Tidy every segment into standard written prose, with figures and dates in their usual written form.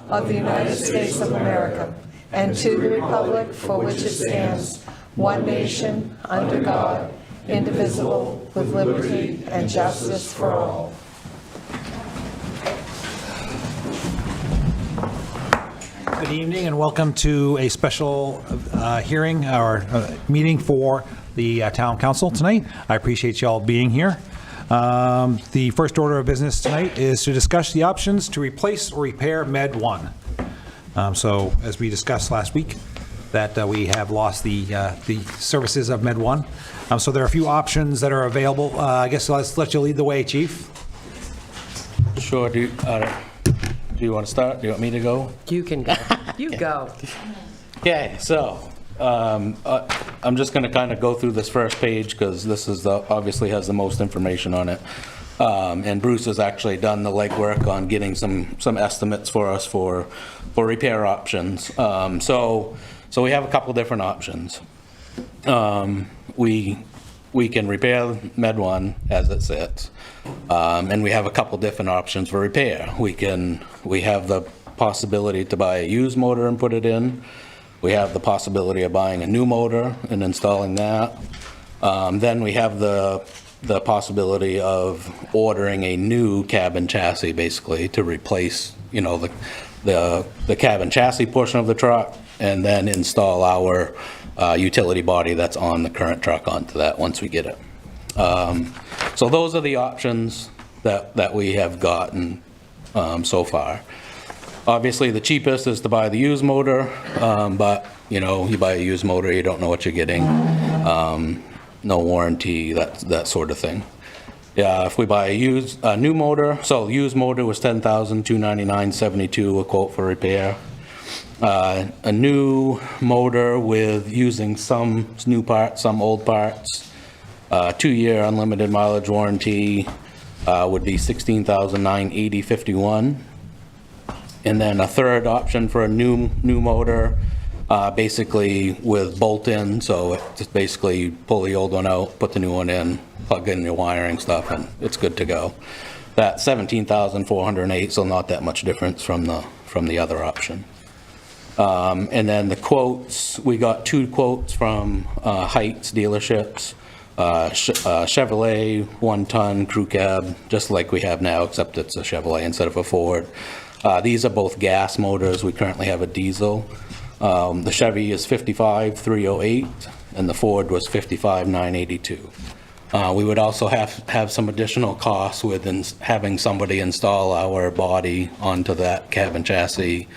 of the United States of America and to the republic for which it stands, one nation, under God, indivisible, with liberty and justice for all. Good evening and welcome to a special hearing or meeting for the Town Council tonight. I appreciate you all being here. The first order of business tonight is to discuss the options to replace or repair Med 1. So as we discussed last week, that we have lost the services of Med 1. So there are a few options that are available. I guess let's let you lead the way, Chief. Sure. Do you want to start? Do you want me to go? You can go. You go. Okay, so I'm just going to kind of go through this first page because this is obviously has the most information on it. And Bruce has actually done the legwork on getting some estimates for us for repair options. So we have a couple different options. We can repair Med 1 as it sits, and we have a couple different options for repair. We have the possibility to buy a used motor and put it in. We have the possibility of buying a new motor and installing that. Then we have the possibility of ordering a new cabin chassis, basically, to replace, the cabin chassis portion of the truck, and then install our utility body that's on the current truck onto that once we get it. So those are the options that we have gotten so far. Obviously, the cheapest is to buy the used motor, but you buy a used motor, you don't know what you're getting. No warranty, that sort of thing. Yeah, if we buy a new motor, so the used motor was $10,299.72, a quote for repair. A new motor with using some new parts, some old parts, 2-year unlimited mileage warranty would be $16,980.51. And then a third option for a new motor, basically with bolt-in, so it's basically you pull the old one out, put the new one in, plug in your wiring stuff, and it's good to go. That's $17,408, so not that much difference from the other option. And then the quotes, we got 2 quotes from Heights dealerships, Chevrolet 1-ton crew cab, just like we have now, except it's a Chevrolet instead of a Ford. These are both gas motors. We currently have a diesel. The Chevy is $55,308, and the Ford was $55,982. We would also have some additional costs with having somebody install our body onto that cabin chassis.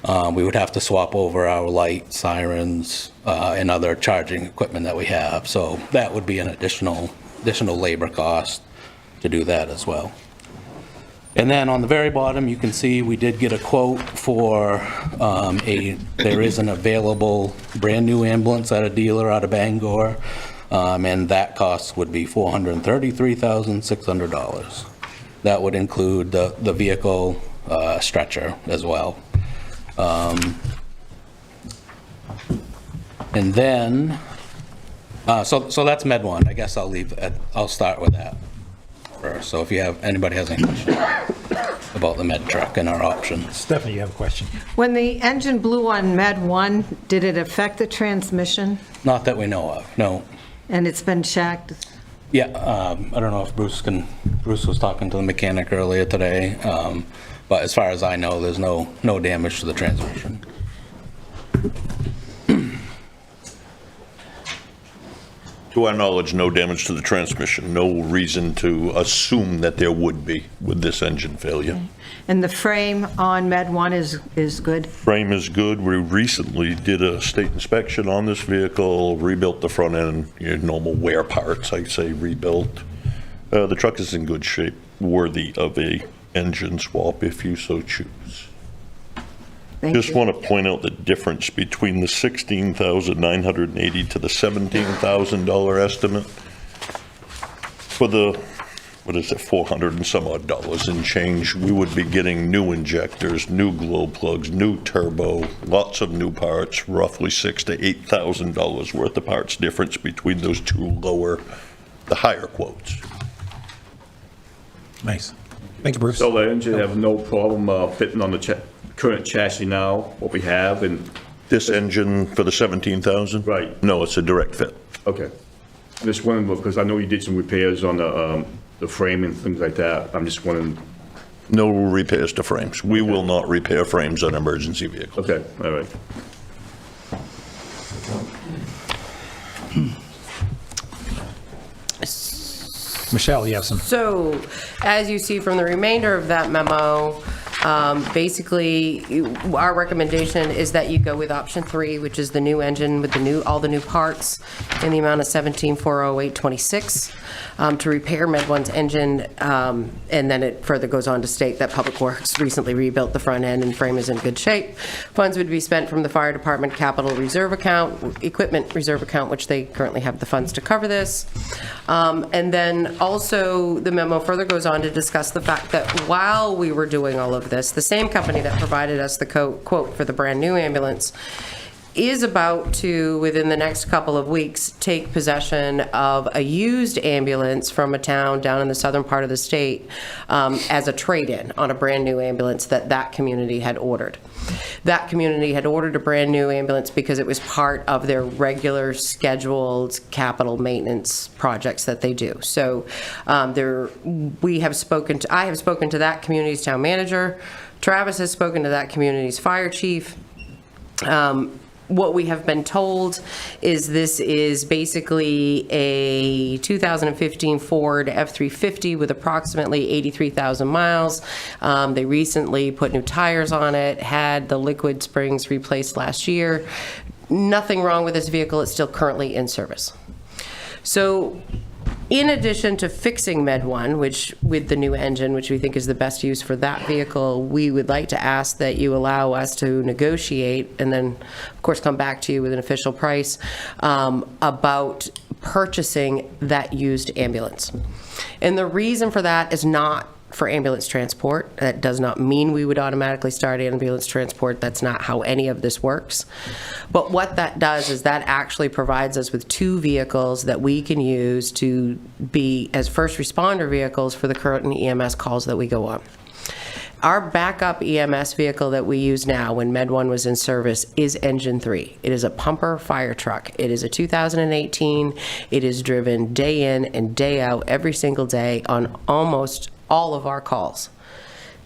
We would have to swap over our lights, sirens, and other charging equipment that we have. So that would be an additional labor cost to do that as well. And then on the very bottom, you can see we did get a quote for there is an available brand new ambulance at a dealer out of Bangor, and that cost would be $433,600. That would include the vehicle stretcher as well. And then, so that's Med 1. I guess I'll start with that first. So if anybody has any questions about the Med truck and our options. Stephanie, you have a question. When the engine blew on Med 1, did it affect the transmission? Not that we know of, no. And it's been checked? Yeah, I don't know if Bruce was talking to the mechanic earlier today, but as far as I know, there's no damage to the transmission. To our knowledge, no damage to the transmission. No reason to assume that there would be with this engine failure. Okay. And the frame on Med 1 is good? Frame is good. We recently did a state inspection on this vehicle, rebuilt the front end, normal wear parts, I'd say rebuilt. The truck is in good shape, worthy of a engine swap if you so choose. Just want to point out the difference between the $16,980 to the $17,000 estimate. For the, $400 and some odd dollars and change, we would be getting new injectors, new glow plugs, new turbo, lots of new parts, roughly $6,000 to $8,000 worth of parts difference between those two the higher quotes. Nice. Thank you, Bruce. So the engine have no problem fitting on the current chassis now, what we have, and, This engine for the 17,000? Right. No, it's a direct fit. okay. Just wondering, because I know you did some repairs on the frame and things like that. I'm just wondering, No repairs to frames. We will not repair frames on emergency vehicles. okay, all right. Michelle, you have some. So, as you see from the remainder of that memo, basically, our recommendation is that you go with option 3, which is the new engine with all the new parts in the amount of $17,408.26 to repair Med 1's engine, and then it further goes on to state that Public Works recently rebuilt the front end and frame is in good shape. Funds would be spent from the Fire Department Capital Reserve Account, Equipment Reserve Account, which they currently have the funds to cover this. And then also, the memo further goes on to discuss the fact that while we were doing all of this, the same company that provided us the quote for the brand-new ambulance is about to, within the next couple of weeks, take possession of a used ambulance from a town down in the southern part of the state as a trade-in on a brand-new ambulance that community had ordered. That community had ordered a brand-new ambulance because it was part of their regular scheduled capital maintenance projects that they do. So I have spoken to that community's town manager. Travis has spoken to that community's fire chief. What we have been told is this is basically a 2015 Ford F-350 with approximately 83,000 miles. They recently put new tires on it, had the liquid springs replaced last year. Nothing wrong with this vehicle. It's still currently in service. So, in addition to fixing Med 1, which with the new engine, which we think is the best use for that vehicle, we would like to ask that you allow us to negotiate and then, of course, come back to you with an official price about purchasing that used ambulance. And the reason for that is not for ambulance transport. That does not mean we would automatically start ambulance transport. That's not how any of this works. But what that does is that actually provides us with 2 vehicles that we can use to be as first responder vehicles for the current EMS calls that we go on. Our backup EMS vehicle that we use now when Med 1 was in service is Engine 3. It is a pumper fire truck. It is a 2018. It is driven day in and day out every single day on almost all of our calls.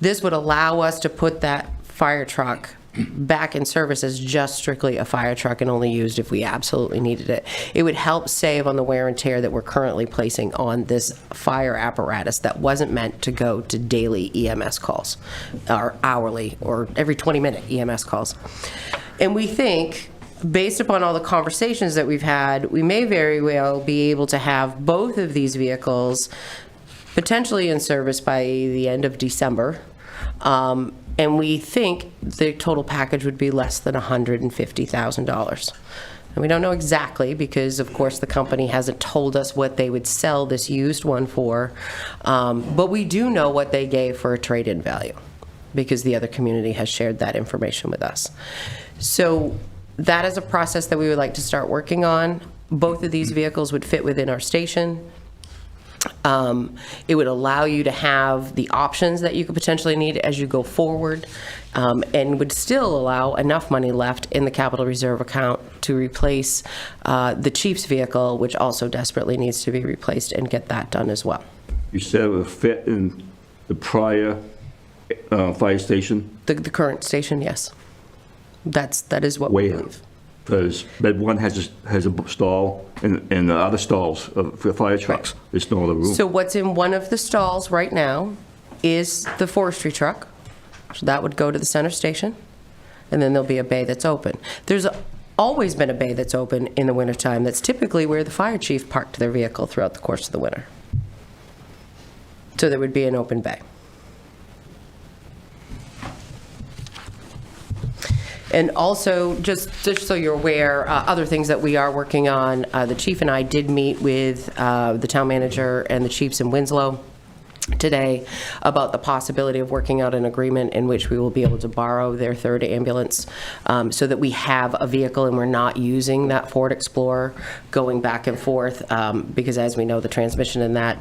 This would allow us to put that fire truck back in service as just strictly a fire truck and only used if we absolutely needed it. It would help save on the wear and tear that we're currently placing on this fire apparatus that wasn't meant to go to daily EMS calls or hourly or every 20-minute EMS calls. And we think, based upon all the conversations that we've had, we may very well be able to have both of these vehicles potentially in service by the end of December. And we think the total package would be less than $150,000. And we don't know exactly because, of course, the company hasn't told us what they would sell this used one for. But we do know what they gave for a trade-in value because the other community has shared that information with us. So that is a process that we would like to start working on. Both of these vehicles would fit within our station. It would allow you to have the options that you could potentially need as you go forward, and would still allow enough money left in the capital reserve account to replace the chief's vehicle, which also desperately needs to be replaced, and get that done as well. You said it would fit in the prior fire station? The current station, yes. That is what we Where? believe. Because Med 1 has a stall, and the other stalls for fire trucks, there's no other room. So what's in one of the stalls right now is the forestry truck. So that would go to the center station, and then there'll be a bay that's open. There's always been a bay that's open in the wintertime. That's typically where the fire chief parked their vehicle throughout the course of the winter. So there would be an open bay. And also, just so you're aware, other things that we are working on, the chief and I did meet with the town manager and the chiefs in Winslow today about the possibility of working out an agreement in which we will be able to borrow their third ambulance so that we have a vehicle and we're not using that Ford Explorer going back and forth because as we know, the transmission in that,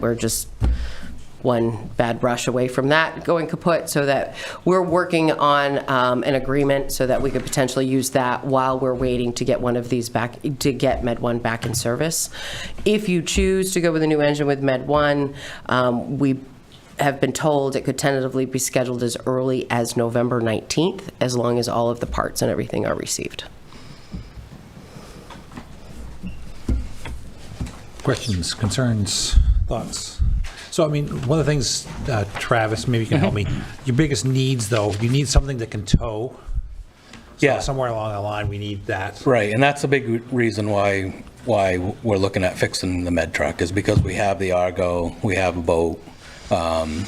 one bad rush away from that going kaput, so that we're working on an agreement so that we could potentially use that while we're waiting to get one of these back, to get Med 1 back in service. If you choose to go with a new engine with Med 1, we have been told it could tentatively be scheduled as early as November 19th, as long as all of the parts and everything are received. Questions, concerns, thoughts? So, I mean, one of the things, Travis, maybe you can help me. Your biggest needs, though, you need something that can tow. So Yeah. somewhere along the line, we need that. Right, and that's a big reason why we're looking at fixing the med truck, is because we have the Argo, we have a boat, and,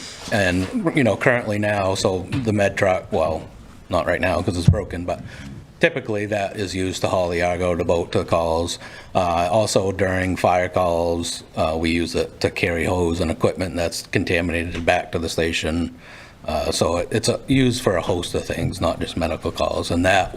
you know, currently now, so the med truck, well, not right now because it's broken, but typically that is used to haul the Argo, the boat to the calls. Also during fire calls, we use it to carry hose and equipment that's contaminated back to the station. So it's used for a host of things, not just medical calls, and that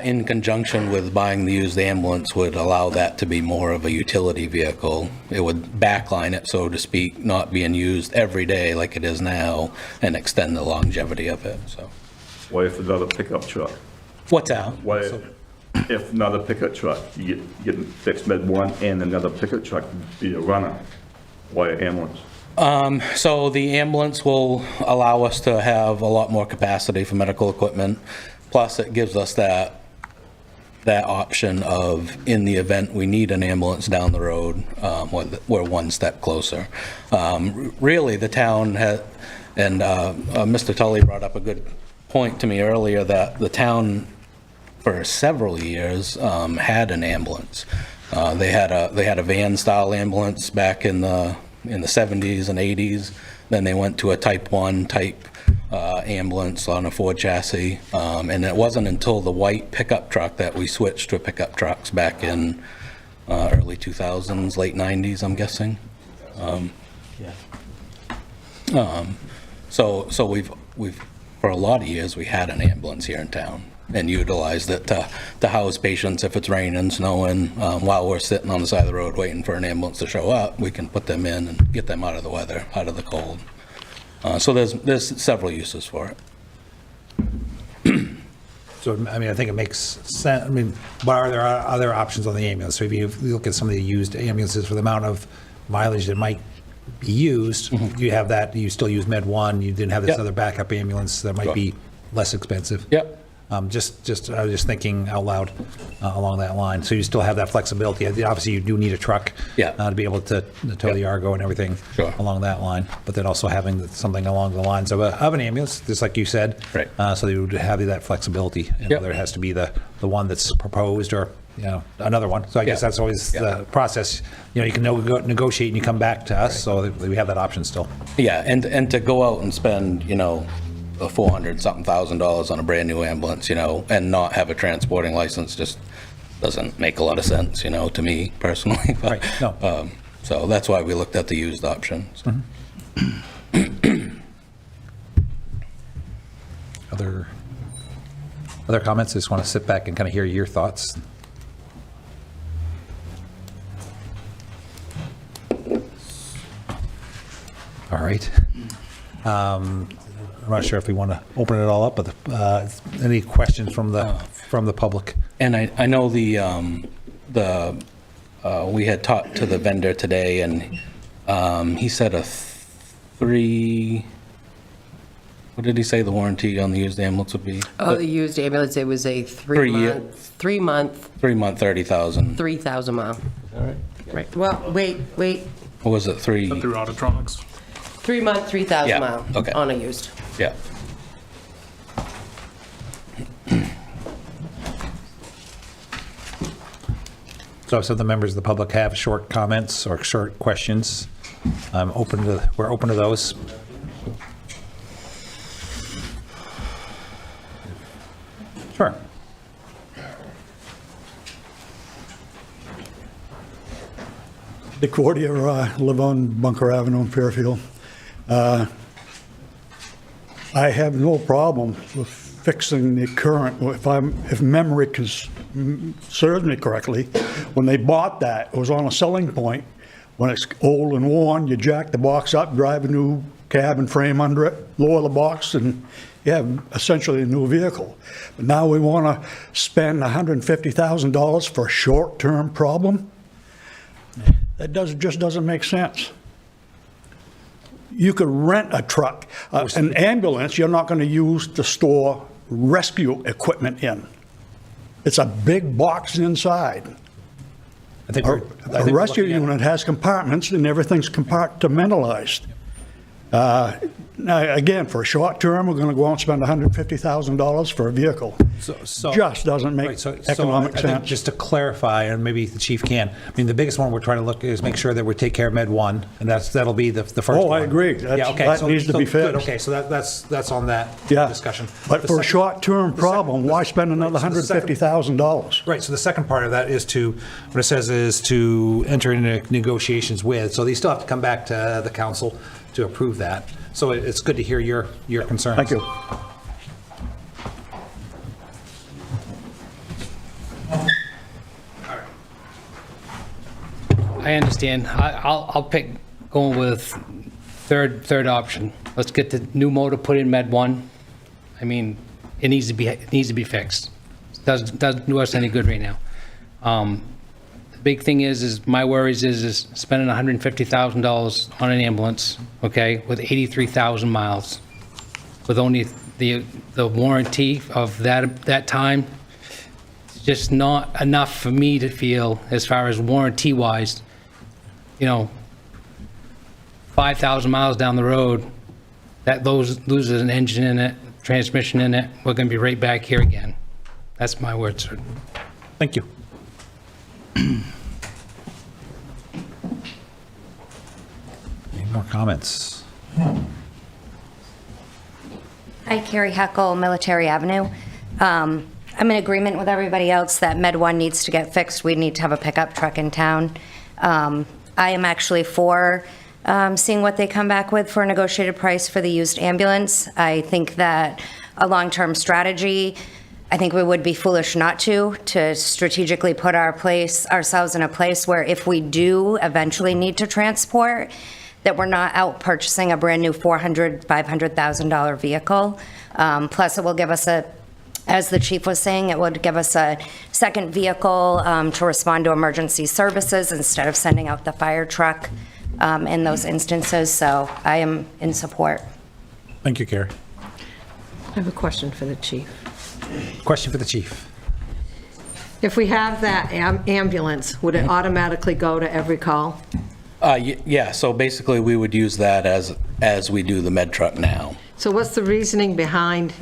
in conjunction with buying the used ambulance would allow that to be more of a utility vehicle. It would backline it, so to speak, not being used every day like it is now, and extend the longevity of it, so. What if another pickup truck? What's that? What if another pickup truck, you get fixed Med 1 and another pickup truck be a runner? Why an ambulance? So the ambulance will allow us to have a lot more capacity for medical equipment. Plus, it gives us that option of, in the event we need an ambulance down the road, we're one step closer. Really, the town has, and Mr. Tully brought up a good point to me earlier, that the town for several years had an ambulance. They had a van-style ambulance back in the 70s and 80s. Then they went to a Type 1 type ambulance on a Ford chassis, and it wasn't until the white pickup truck that we switched to pickup trucks back in early 2000s, late 90s, I'm guessing. So we've for a lot of years we had an ambulance here in town and utilized it to house patients if it's raining, snowing. While we're sitting on the side of the road waiting for an ambulance to show up, we can put them in and get them out of the weather, out of the cold. So there's several uses for it. So, I mean, I think it makes sense. I mean, what are there other options on the ambulance? So if you look at some of the used ambulances for the amount of mileage that might be used, you have that, you still use Med 1, you didn't have this Yep. other backup ambulance that might Sure. be less expensive. Yep. I was just thinking out loud along that line. So you still have that flexibility. Obviously, you do need a truck Yeah. to be able to tow the Argo and everything Sure. along that line. But then also having something along the lines of an ambulance, just like you said. Right. So you would have that flexibility, and Yep. whether it has to be the one that's proposed or, another one. So I guess Yeah. that's always Yeah. the process. You can negotiate and you come back to us, so that we have that option still. Yeah, and to go out and spend, a $400-something thousand on a brand new ambulance, and not have a transporting license just doesn't make a lot of sense, to me personally. But, Right, no. So that's why we looked at the used options. Other comments? I just want to sit back and kind of hear your thoughts. All right. I'm not sure if we want to open it all up, but any questions from the public? And I know we had talked to the vendor today, and he said what did he say the warranty on the used ambulance would be? Oh, the used ambulance, it was a 3-month, 3-month, 30,000. 3,000 mile. Right, well, wait, What was it, Through Autotronics. 3-month, 3,000 Yeah, mile okay. on a used. Yeah. So if some of the members of the public have short comments or short questions, we're open to those. Sure. Dick Wardier, live on Bunker Avenue in Fairfield. I have no problem with fixing the current, if memory serves me correctly, when they bought that, it was on a selling point When it's old and worn, you jack the box up, drive a new cab and frame under it, lower the box, and you have essentially a new vehicle. But now we want to spend $150,000 for a short-term problem? That just doesn't make sense. You could rent a truck. An ambulance, you're not going to use to store rescue equipment in. It's a big box inside. I think A we're rescue looking at- unit has compartments, and everything's compartmentalized. Now, again, for a short term, we're going to go out and spend $150,000 for a vehicle. So- Just doesn't make Right, so economic I think sense. just to clarify, and maybe the chief can, I mean, the biggest one we're trying to look is make sure that we take care of Med 1, and that'll be the first one. Oh, I agree. Yeah, okay, That so- needs to so be good, fixed. Okay, so that's on that Yeah. discussion. But The for a second- short-term the second- problem, why spend another Right, so the second- $150,000? Right, so the second part of that is what it says is to enter into negotiations with, so they still have to come back to the council to approve that. So it's good to hear your concerns. Thank you. I understand. I'll pick going with third option. Let's get the new motor put in Med 1. I mean, it needs to be fixed. Doesn't do us any good right now. The big thing is my worries is spending $150,000 on an ambulance, okay, with 83,000 miles, with only the warranty of that time. It's just not enough for me to feel, as far as warranty-wise, 5,000 miles down the road, that loses an engine in it, transmission in it, we're going to be right back here again. That's my word, sir. Thank you. Any more comments? Hi, Carrie Heckle, Military Avenue. I'm in agreement with everybody else that Med 1 needs to get fixed. We need to have a pickup truck in town. I am actually for seeing what they come back with for a negotiated price for the used ambulance. I think that a long-term strategy, I think we would be foolish not to strategically put ourselves in a place where if we do eventually need to transport, that we're not out purchasing a brand-new $400,000, $500,000 vehicle. Plus, it will give us as the chief was saying, it would give us a second vehicle to respond to emergency services instead of sending out the fire truck in those instances. So I am in support. Thank you, Carrie. I have a question for the chief. Question for the chief. If we have that ambulance, would it automatically go to every call? Yeah, so basically, we would use that as we do the med truck now. So what's the reasoning behind,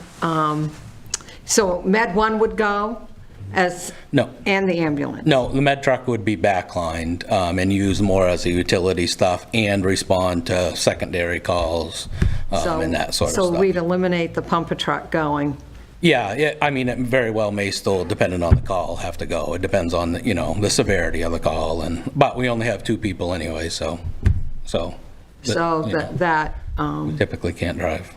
so Med 1 would go as? No. And the ambulance? No, the med truck would be backlined and used more as a utility stuff and respond to secondary calls and that sort of stuff. So we'd eliminate the pumper truck going? Yeah, I mean, it very well may still, depending on the call, have to go. It depends on, the severity of the call, but we only have 2 people anyway, so. We typically can't drive.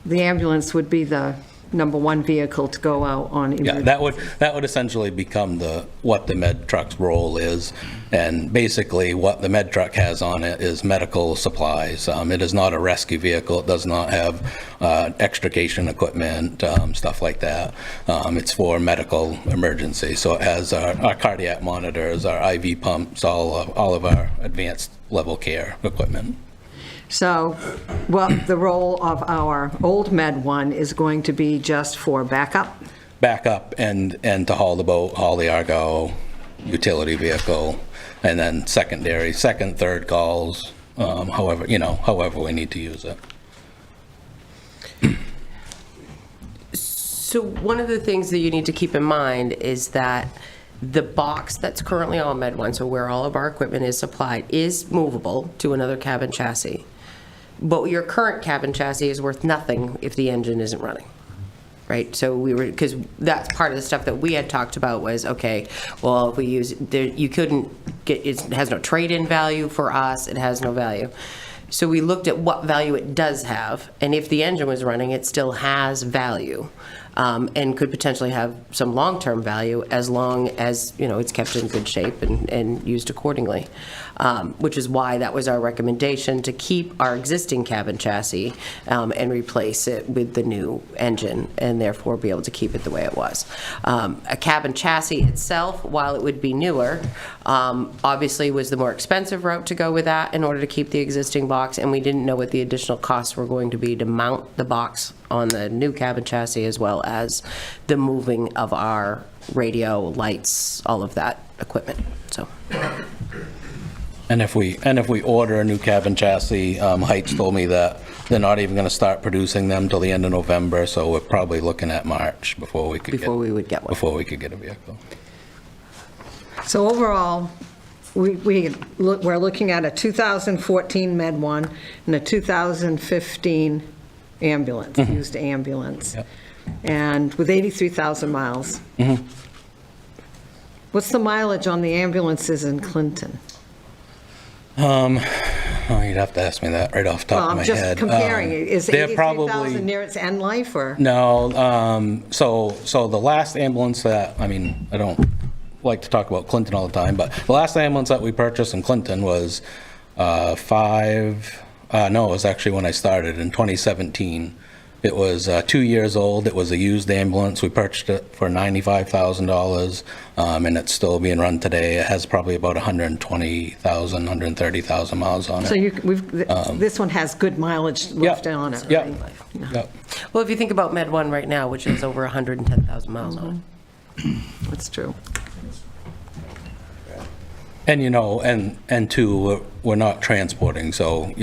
The ambulance would be the number 1 vehicle to go out on Yeah, emergency. that would essentially become what the med truck's role is, and basically what the med truck has on it is medical supplies. It is not a rescue vehicle. It does not have extrication equipment, stuff like that. It's for medical emergency. So it has our cardiac monitors, our IV pumps, all of our advanced level care equipment. So, the role of our old Med 1 is going to be just for backup? Backup and to haul the boat, haul the Argo utility vehicle, and then second, third calls, however we need to use it. So one of the things that you need to keep in mind is that the box that's currently on Med 1, so where all of our equipment is supplied, is movable to another cabin chassis. But your current cabin chassis is worth nothing if the engine isn't running, right? So because that's part of the stuff that we had talked about was, okay, well, if we use, you couldn't get, it has no trade-in value for us, it has no value. So we looked at what value it does have, and if the engine was running, it still has value. and could potentially have some long-term value as long as, it's kept in good shape and used accordingly. Which is why that was our recommendation, to keep our existing cabin chassis and replace it with the new engine, and therefore be able to keep it the way it was. A cabin chassis itself, while it would be newer, obviously was the more expensive route to go with that in order to keep the existing box, and we didn't know what the additional costs were going to be to mount the box on the new cabin chassis, as well as the moving of our radio, lights, all of that equipment, so. And if we order a new cabin chassis, Heights told me that they're not even gonna start producing them till the end of November, so we're probably looking at March before we could get. Before we would get one. Before we could get a vehicle. So overall, we're looking at a 2014 Med 1 and a 2015 ambulance, used ambulance. Yep. And with 83,000 miles. What's the mileage on the ambulances in Clinton? Oh, you'd have to ask me that right off the top of my head. Well, I'm just comparing. Is they're 83,000 near its end life, or? No, so the last ambulance that, I don't like to talk about Clinton all the time, but the last ambulance that we purchased in Clinton was it was actually when I started in 2017. It was 2 years old. It was a used ambulance. We purchased it for $95,000, and it's still being run today. It has probably about 120,000, 130,000 miles on it. So this one has good mileage left on it, right? Yep. Well, if you think about Med 1 right now, which is over 110,000 miles on it. That's true. And, and two, we're not transporting, so,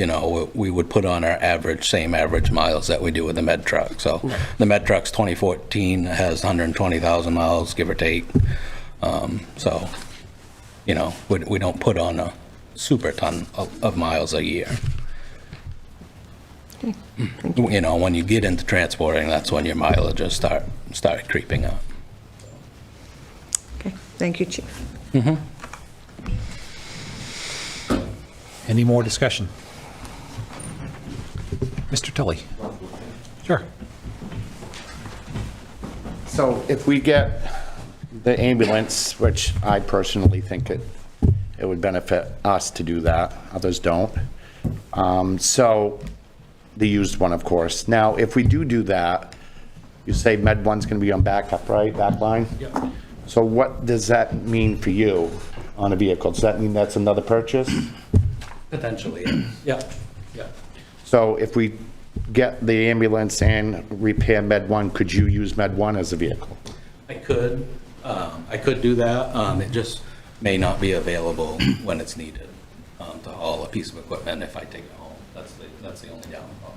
we would put on our same average miles that we do with the Med truck. So the Med truck's 2014 has 120,000 miles, give or take. So, we don't put on a super ton of miles a year. Okay. Thank you. When you get into transporting, that's when your mileages start creeping up. Okay, thank you, Chief. Any more discussion? Mr. Tully? Sure. So if we get the ambulance, which I personally think it would benefit us to do that, others don't. So the used one, of course. Now, if we do that, you say Med 1's going to be on backup, right? Back line? Yep. So what does that mean for you on a vehicle? Does that mean that's another purchase? Potentially, yeah. So if we get the ambulance and repair Med 1, could you use Med 1 as a vehicle? I could do that. It just may not be available when it's needed to haul a piece of equipment if I take it home. That's the only downfall.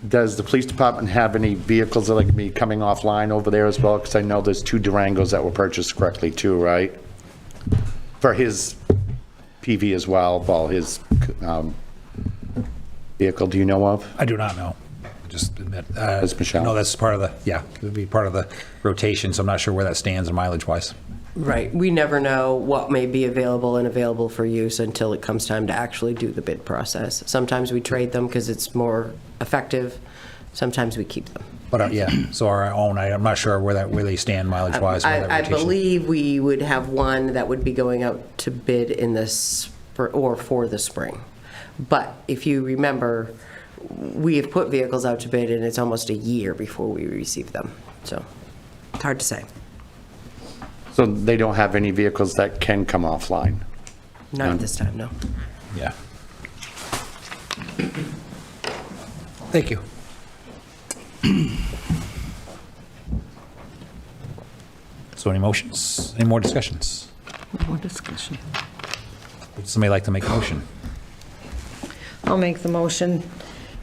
Does the police department have any vehicles that are going to be coming offline over there as well? Because I know there's 2 Durangos that were purchased correctly too, right? For his PV as well, vehicle, do you know of? I do not know. Just admit. That's Michelle. No, that's part of it would be part of the rotation, so I'm not sure where that stands mileage-wise. Right. We never know what may be available and available for use until it comes time to actually do the bid process. Sometimes we trade them because it's more effective. Sometimes we keep them. But, so our own, I'm not sure where they stand mileage-wise. I believe we would have one that would be going out to bid in the for the spring. But if you remember, we have put vehicles out to bid and it's almost a year before we receive them. So it's hard to say. So they don't have any vehicles that can come offline? Not at this time, no. Yeah. Thank you. So any motions? Any more discussions? More discussion. Would somebody like to make a motion? I'll make the motion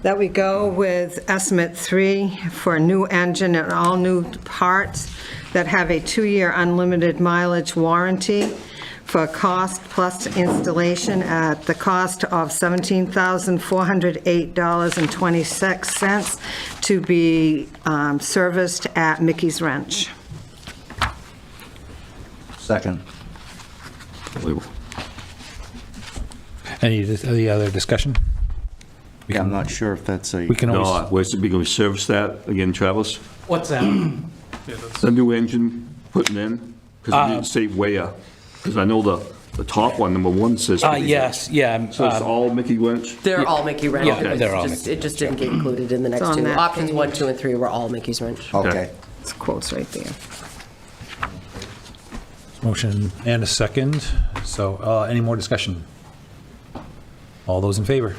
that we go with estimate 3 for a new engine and all new parts that have a 2-year unlimited mileage warranty for cost plus installation at the cost of $17,408.26 to be serviced at Mickey's Wrench. Second. Any other discussion? Yeah, I'm not sure if that's a. We can always, No, where's it, we gonna service that again, Travis? what's that? The new engine putting in? Because it didn't say where, because I know the top one, number 1 says. Yes, yeah. So it's all Mickey Wrench? They're all Mickey Wrench. Yeah, It's they're all just- Mickey. It just didn't get included in the next on two. that Options page. 1, 2, and 3 were all Mickey's Wrench. Okay. It's quotes right there. Motion and a second. So any more discussion? All those in favor?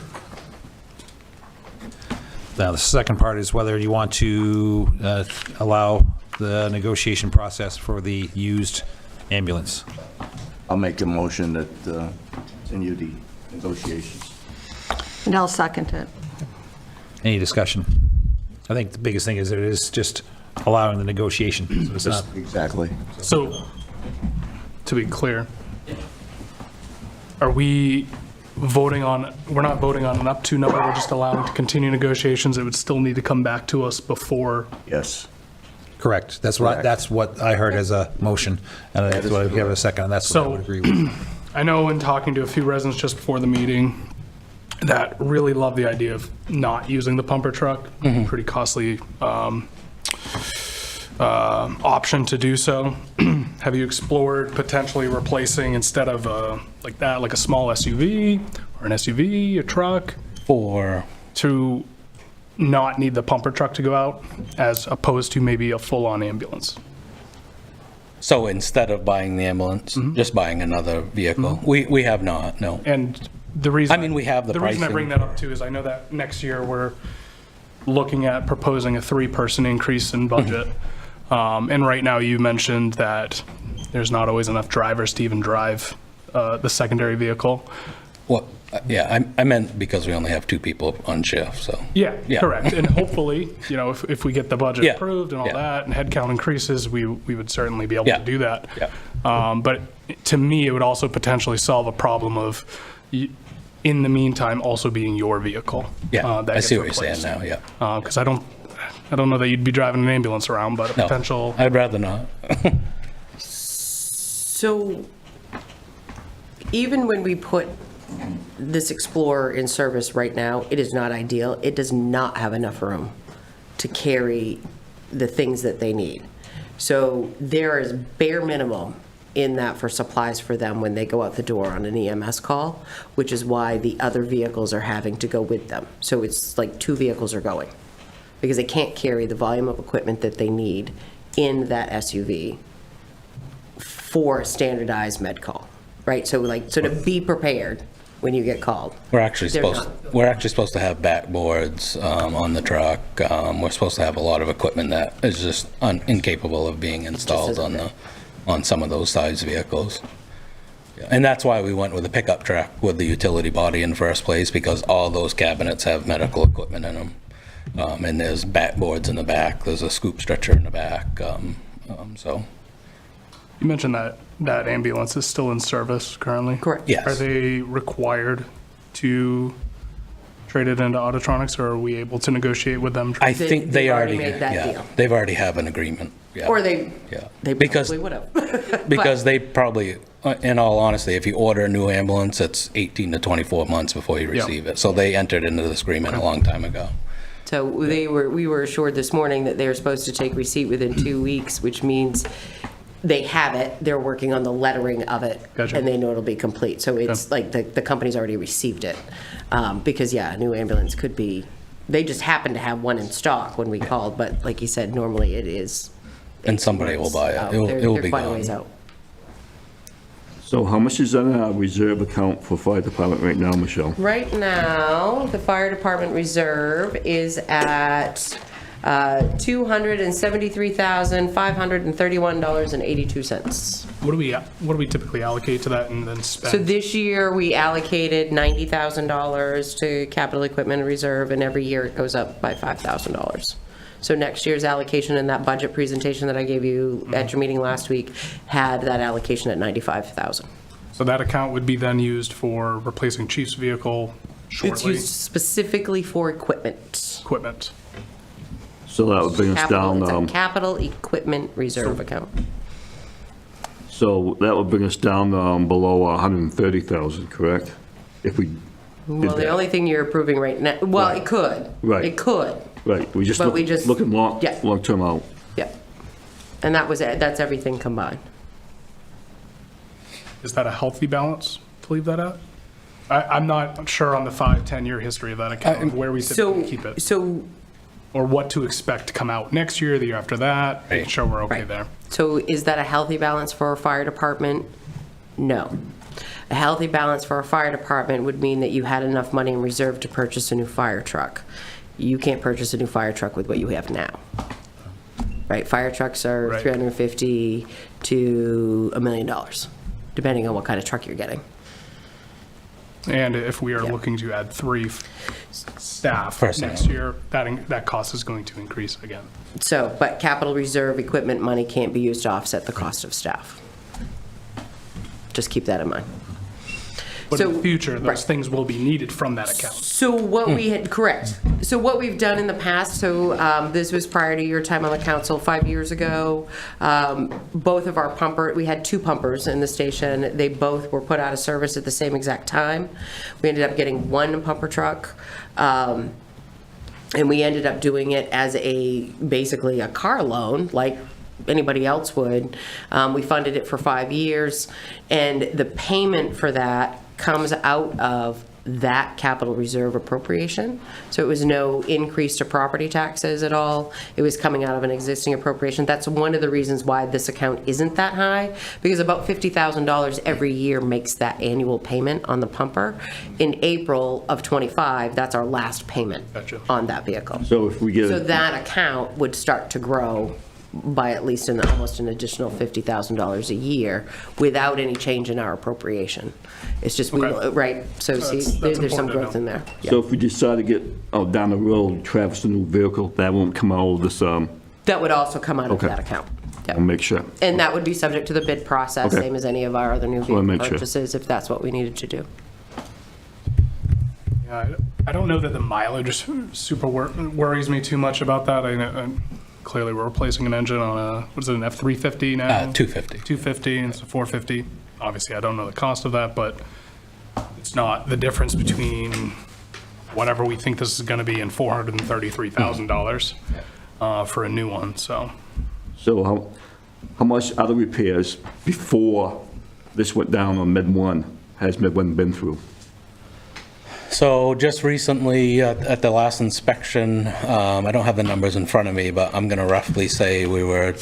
Now, the second part is whether you want to allow the negotiation process for the used ambulance. I'll make a motion that continue the negotiations. And I'll second it. Any discussion? I think the biggest thing is that it is just allowing the negotiation. So it's not, Exactly. So, to be clear, are we voting on, we're not voting on an up to number, we're just allowing to continue negotiations? It would still need to come back to us before. Yes. correct. That's Correct. that's what I heard as a motion, and that's what I give it a second, and that's what I So- would agree with. I know in talking to a few residents just before the meeting that really love the idea of not using the pumper truck. Pretty costly option to do so. Have you explored potentially replacing, instead of like that, like a small SUV or an SUV, a truck, For, to not need the pumper truck to go out as opposed to maybe a full-on ambulance? so instead of buying the ambulance, just buying another vehicle? We have not, no. And the reason. I mean, we have the The reason I pricing. bring that up too is I know that next year we're looking at proposing a 3-person increase in budget. And right now you mentioned that there's not always enough drivers to even drive the secondary vehicle. Well, yeah, I meant because we only have 2 people on shift, so. Yeah, Yeah. correct. And hopefully, you know, if we get the budget Yeah, approved and all yeah. that, and headcount increases, we would certainly be able Yeah, to do that. yeah. But to me, it would also potentially solve a problem of, in the meantime, also being your vehicle. Yeah, that I gets see what you're saying replaced. now, yeah. Because I don't know that you'd be driving an ambulance around, but a No, potential. I'd rather not. So even when we put this Explorer in service right now, it is not ideal. It does not have enough room to carry the things that they need. So there is bare minimum in that for supplies for them when they go out the door on an EMS call, which is why the other vehicles are having to go with them. So it's like 2 vehicles are going, because they can't carry the volume of equipment that they need in that SUV for a standardized med call, right? So to be prepared when you get called. We're actually They're supposed to have backboards on the truck. We're supposed to have a lot of equipment that is just incapable of being installed on some of those size vehicles. Yeah, and that's why we went with a pickup truck with the utility body in the first place, because all those cabinets have medical equipment in them. And there's backboards in the back. There's a scoop stretcher in the back. So, You mentioned that ambulance is still in service currently? Correct. yes. Are they required to trade it into Autotronics, or are we able to negotiate with them? I think they They've already already made that yeah, deal. they've already have an agreement. Yeah. Or they Because- probably would have. Because they probably, in all honesty, if you order a new ambulance, it's 18 to 24 months before you receive it. So they entered into this agreement a long time ago. So we were assured this morning that they're supposed to take receipt within 2 weeks, which means they have it, they're working on the lettering of it, Gotcha. and they know it'll be complete. So it's like the company's already received it. Because, yeah, a new ambulance could be, they just happen to have one in stock when we called, but like you said, normally it is. And somebody will buy it. out. It'll They're be quite a ways gone. out. So how much is in our reserve account for fire department right now, Michelle? Right now, the fire department reserve is at $273,531.82. What do we typically allocate to that and then spend? So this year, we allocated $90,000 to capital equipment reserve, and every year it goes up by $5,000. So next year's allocation in that budget presentation that I gave you at your meeting last week had that allocation at $95,000. So that account would be then used for replacing chief's vehicle It's shortly, used specifically for equipment. equipment. So that would bring us Capital, it's a down, capital equipment reserve account. so that would bring us down below 130,000, correct? If we Well, the that. only thing you're approving right now, well, Right. it could. Right. It could. Right, we just But we just- looking yeah. long-term out. Yeah. And that was it. That's everything combined. Is that a healthy balance to leave that at? I'm not sure on the 5-10-year history of that account, of where we So, typically keep it, so, or what to expect to come out next year, the year after that, make sure we're okay right. there. So is that a healthy balance for a fire department? No. A healthy balance for a fire department would mean that you had enough money in reserve to purchase a new fire truck. You can't purchase a new fire truck with what you have now. Right? Fire trucks are Right. $350 to $1 million, depending on what kind of truck you're getting. And if we are Yeah. looking to add 3 staff Personnel. next year, that cost is going to increase again. So, but capital reserve equipment money can't be used to offset the cost of staff. Just keep that in mind. But in So- the future, right. those things will be needed from that account. So what we had, correct. So what we've done in the past, this was prior to your time on the council, 5 years ago, both of our we had 2 pumpers in the station. They both were put out of service at the same exact time. We ended up getting 1 pumper truck. And we ended up doing it as basically a car loan, like anybody else would. We funded it for 5 years, and the payment for that comes out of that capital reserve appropriation. So it was no increase to property taxes at all. It was coming out of an existing appropriation. That's one of the reasons why this account isn't that high, because about $50,000 every year makes that annual payment on the pumper. In April of '25, that's our last payment Gotcha. on that vehicle. So if we get, So that account would start to grow by at least almost an additional $50,000 a year without any change in our appropriation. It's just, Okay. right, so see, That's there's some important to growth know. in there. Yeah. so if we decide to get down the road, traverse a new vehicle, that won't come out of this, That would also come out of Okay. that account. Yep. I'll make sure. And that would be subject to the bid process, Okay. same as any of our other new wanna vehicle make sure. purchases, if that's what we needed to do. Yeah, I don't know that the mileage super worries me too much about that. I know, clearly we're replacing an engine on what is it, an F-350 now? 250. 250, and it's a 450. Obviously, I don't know the cost of that, but it's not the difference between whatever we think this is going to be and $433,000 for a new one, so. So how much other repairs before this went down on Med 1 has Med 1 been through? So just recently, at the last inspection, I don't have the numbers in front of me, but I'm gonna roughly say we were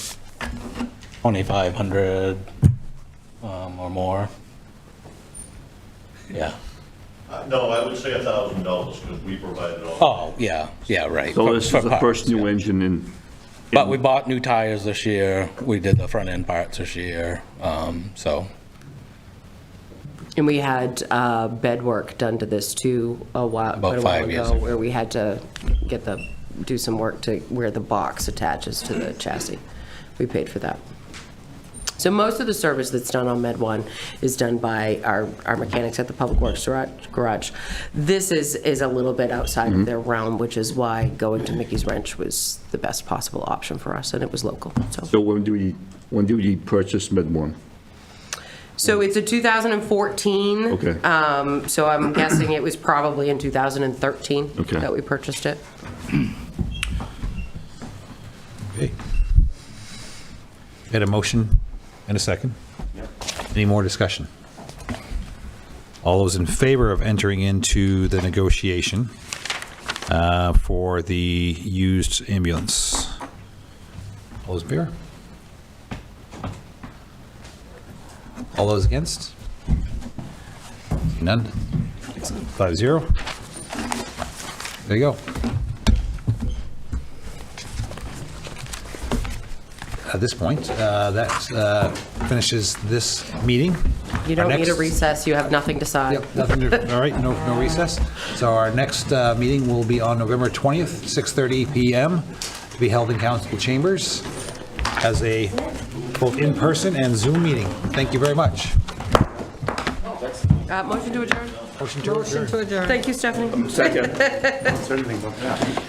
2,500 or more. Yeah. No, I would say $1,000 because we provided all. Oh, yeah, right. So For- this for is the parts, first new yeah. engine in, But we bought new tires this year. We did the front end parts this year, so. And we had bed work done to this too quite a while 5 years ago, ago. where we had to do some work to where the box attaches to the chassis. We paid for that. So most of the service that's done on Med 1 is done by our mechanics at the Public Works Garage. This is a little bit outside of their realm, which is why going to Mickey's Wrench was the best possible option for us, and it was local, so. so when do we purchase Med 1? So it's a 2014. Okay. So I'm guessing it was probably in 2013 Okay. that we purchased it. Okay. Got a motion and a second? Any more discussion? All those in favor of entering into the negotiation for the used ambulance? All those in favor? All those against? None? 5-0. There you go. At this point, that finishes this meeting. You Our don't need a next- recess, you have nothing to sign. Yep, nothing to, all right, no recess. So our next meeting will be on November 20th, 6:30 PM, to be held in council chambers as a both in-person and Zoom meeting. Thank you very much. Motion to adjourn? Motion to adjourn. To adjourn. Thank you, Stephanie. Second. Is there anything about that?